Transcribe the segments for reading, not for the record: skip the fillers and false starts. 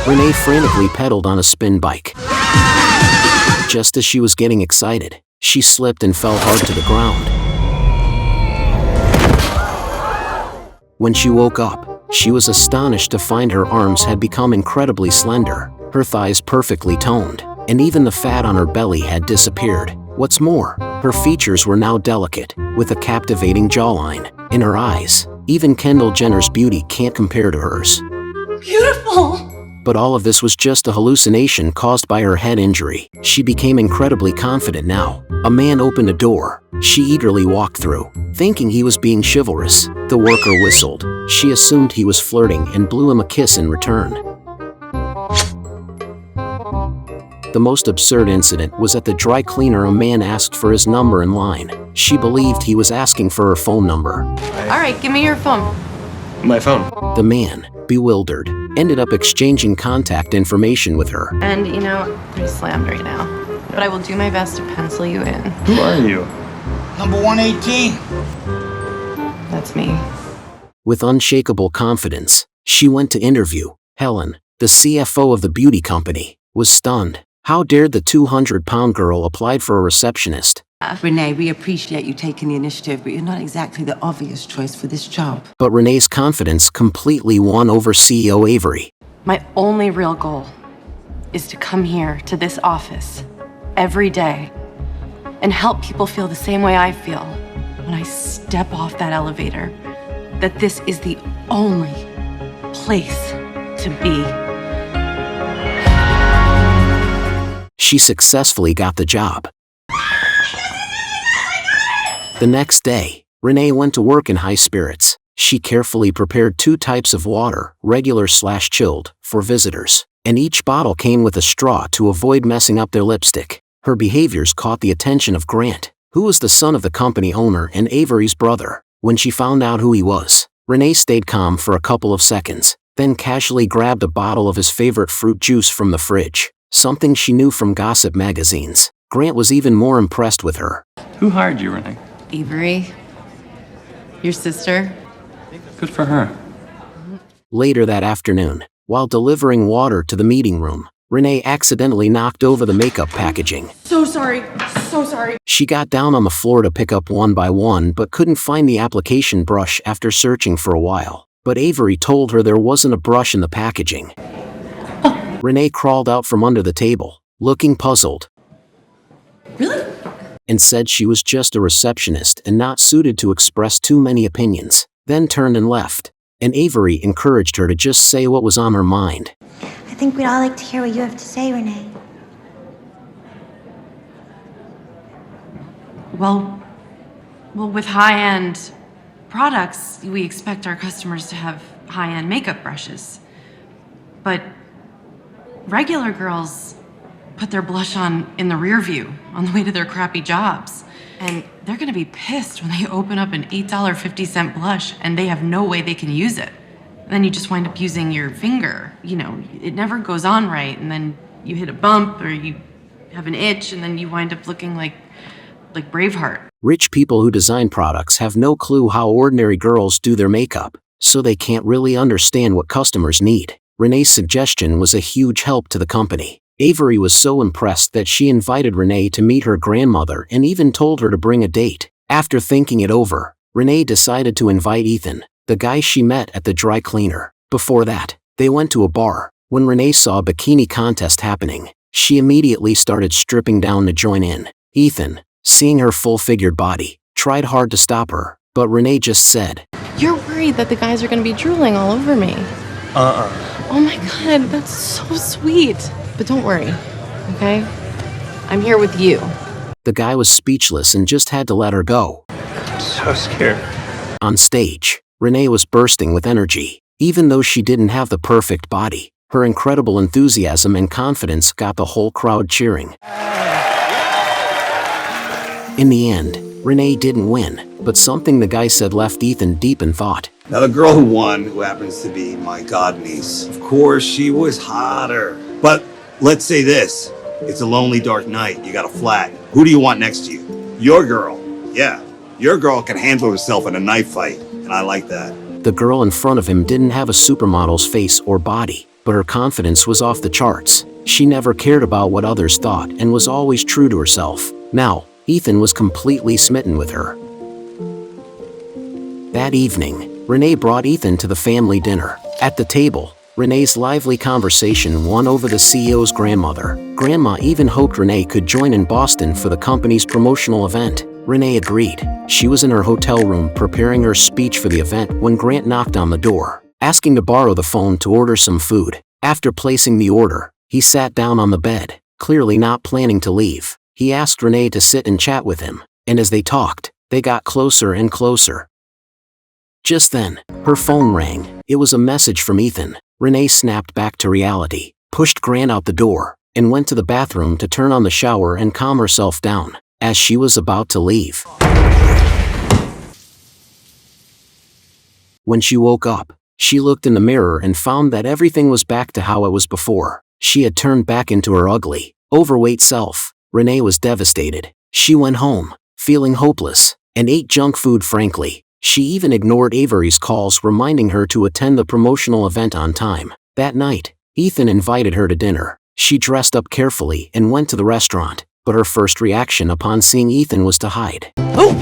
Renee frantically pedaled on a spin bike. Just as she was getting excited, she slipped and fell hard to the ground. When she woke up, she was astonished to find her arms had become incredibly slender, her thighs perfectly toned, and even the fat on her belly had disappeared. What's more, her features were now delicate, with a captivating jawline. In her eyes, even Kendall Jenner's beauty can't compare to hers. Beautiful! But all of this was just a hallucination caused by her head injury. She became incredibly confident now. A man opened a door. She eagerly walked through, thinking he was being chivalrous. The worker whistled. She assumed he was flirting and blew him a kiss in return. The most absurd incident was at the dry cleaner. A man asked for his number in line. She believed he was asking for her phone number. All right, give me your phone. My phone. The man, bewildered, ended up exchanging contact information with her. And you know, I'm pretty slammed right now. But I will do my best to pencil you in. Who are you? Number 118. That's me. With unshakable confidence, she went to interview. Helen, the CFO of the beauty company, was stunned. How dared the 200-pound girl apply for a receptionist? Renee, we appreciate you taking the initiative, but you're not exactly the obvious choice for this job. But Renee's confidence completely won over CEO Avery. My only real goal is to come here to this office every day and help people feel the same way I feel when I step off that elevator, that this is the only place to be. She successfully got the job. The next day, Renee went to work in high spirits. She carefully prepared 2 types of water, regular/chilled, for visitors, and each bottle came with a straw to avoid messing up their lipstick. Her behaviors caught the attention of Grant, who was the son of the company owner and Avery's brother. When she found out who he was, Renee stayed calm for a couple of seconds, then casually grabbed a bottle of his favorite fruit juice from the fridge, something she knew from gossip magazines. Grant was even more impressed with her. Who hired you, Renee? Avery, your sister. Good for her. Later that afternoon, while delivering water to the meeting room, Renee accidentally knocked over the makeup packaging. So sorry, so sorry. She got down on the floor to pick up one by one but couldn't find the application brush after searching for a while. But Avery told her there wasn't a brush in the packaging. Renee crawled out from under the table, looking puzzled. Really? And said she was just a receptionist and not suited to express too many opinions, then turned and left. And Avery encouraged her to just say what was on her mind. I think we'd all like to hear what you have to say, Renee. Well, with high-end products, we expect our customers to have high-end makeup brushes. But regular girls put their blush on in the rear view on the way to their crappy jobs. And they're gonna be pissed when they open up an $8.50 blush and they have no way they can use it. And then you just wind up using your finger. You know, it never goes on right, and then you hit a bump or you have an itch and then you wind up looking like Braveheart. Rich people who design products have no clue how ordinary girls do their makeup, so they can't really understand what customers need. Renee's suggestion was a huge help to the company. Avery was so impressed that she invited Renee to meet her grandmother and even told her to bring a date. After thinking it over, Renee decided to invite Ethan, the guy she met at the dry cleaner. Before that, they went to a bar. When Renee saw a bikini contest happening, she immediately started stripping down to join in. Ethan, seeing her full-figured body, tried hard to stop her, but Renee just said, You're worried that the guys are gonna be drooling all over me. Oh my God, that's so sweet. But don't worry, okay? I'm here with you. The guy was speechless and just had to let her go. I'm so scared. On stage, Renee was bursting with energy. Even though she didn't have the perfect body, her incredible enthusiasm and confidence got the whole crowd cheering. In the end, Renee didn't win, but something the guy said left Ethan deep in thought. Now the girl who won, who happens to be my godniece, of course she was hotter. But let's say this, it's a lonely dark night, you got a flat. Who do you want next to you? Your girl. Yeah, your girl can handle herself in a knife fight, and I like that. The girl in front of him didn't have a supermodel's face or body, but her confidence was off the charts. She never cared about what others thought and was always true to herself. Now, Ethan was completely smitten with her. That evening, Renee brought Ethan to the family dinner. At the table, Renee's lively conversation won over the CEO's grandmother. Grandma even hoped Renee could join in Boston for the company's promotional event. Renee agreed. She was in her hotel room preparing her speech for the event when Grant knocked on the door, asking to borrow the phone to order some food. After placing the order, he sat down on the bed, clearly not planning to leave. He asked Renee to sit and chat with him, and as they talked, they got closer and closer. Just then, her phone rang. It was a message from Ethan. Renee snapped back to reality, pushed Grant out the door, and went to the bathroom to turn on the shower and calm herself down. As she was about to leave, when she woke up, she looked in the mirror and found that everything was back to how it was before. She had turned back into her ugly, overweight self. Renee was devastated. She went home, feeling hopeless, and ate junk food frankly. She even ignored Avery's calls reminding her to attend the promotional event on time. That night, Ethan invited her to dinner. She dressed up carefully and went to the restaurant, but her first reaction upon seeing Ethan was to hide. Oh!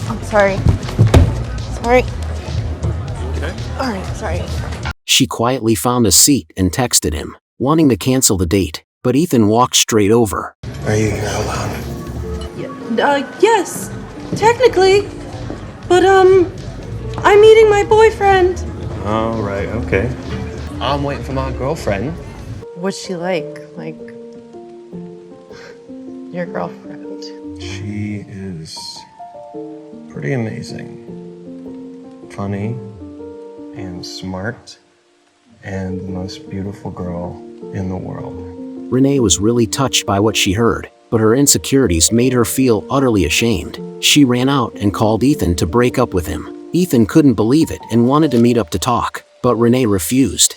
I'm sorry. Sorry. Okay. Alright, sorry. She quietly found a seat and texted him, wanting to cancel the date, but Ethan walked straight over. Are you here alone? Yes, technically. But, I'm meeting my boyfriend. All right, okay. I'm waiting for my girlfriend. What's she like? Like, your girlfriend? She is pretty amazing. Funny and smart and the most beautiful girl in the world. Renee was really touched by what she heard, but her insecurities made her feel utterly ashamed. She ran out and called Ethan to break up with him. Ethan couldn't believe it and wanted to meet up to talk, but Renee refused.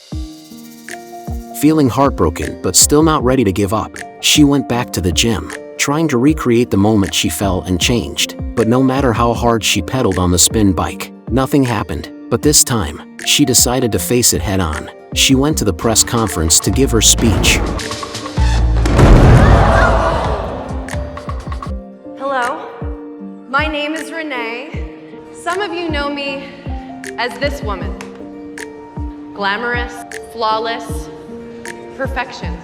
Feeling heartbroken but still not ready to give up, she went back to the gym, trying to recreate the moment she fell and changed. But no matter how hard she pedaled on the spin bike, nothing happened. But this time, she decided to face it head on. She went to the press conference to give her speech. Hello, my name is Renee. Some of you know me as this woman. Glamorous, flawless, perfection.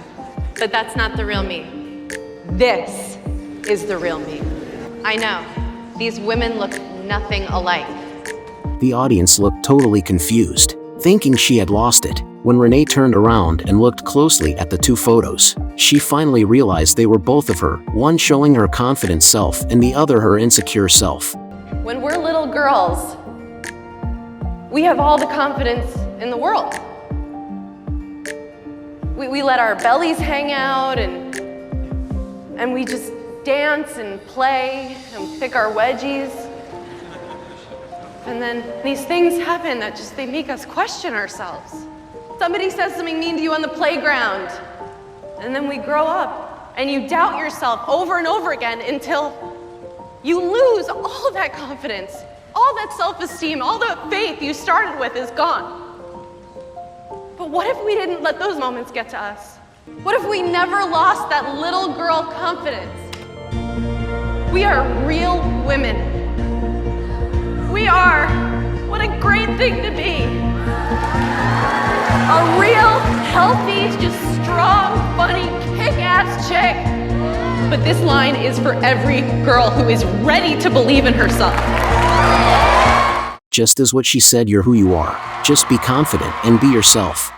But that's not the real me. This is the real me. I know, these women look nothing alike. The audience looked totally confused, thinking she had lost it. When Renee turned around and looked closely at the two photos, she finally realized they were both of her, one showing her confident self and the other her insecure self. When we're little girls, we have all the confidence in the world. We let our bellies hang out and we just dance and play and pick our wedgies. And then these things happen that they make us question ourselves. Somebody says something mean to you on the playground, and then we grow up and you doubt yourself over and over again until you lose all of that confidence, all that self-esteem, all the faith you started with is gone. But what if we didn't let those moments get to us? What if we never lost that little girl confidence? We are real women. We are. What a great thing to be. A real, healthy, just strong, funny, kick-ass chick. But this line is for every girl who is ready to believe in herself. Just as what she said, you're who you are. Just be confident and be yourself.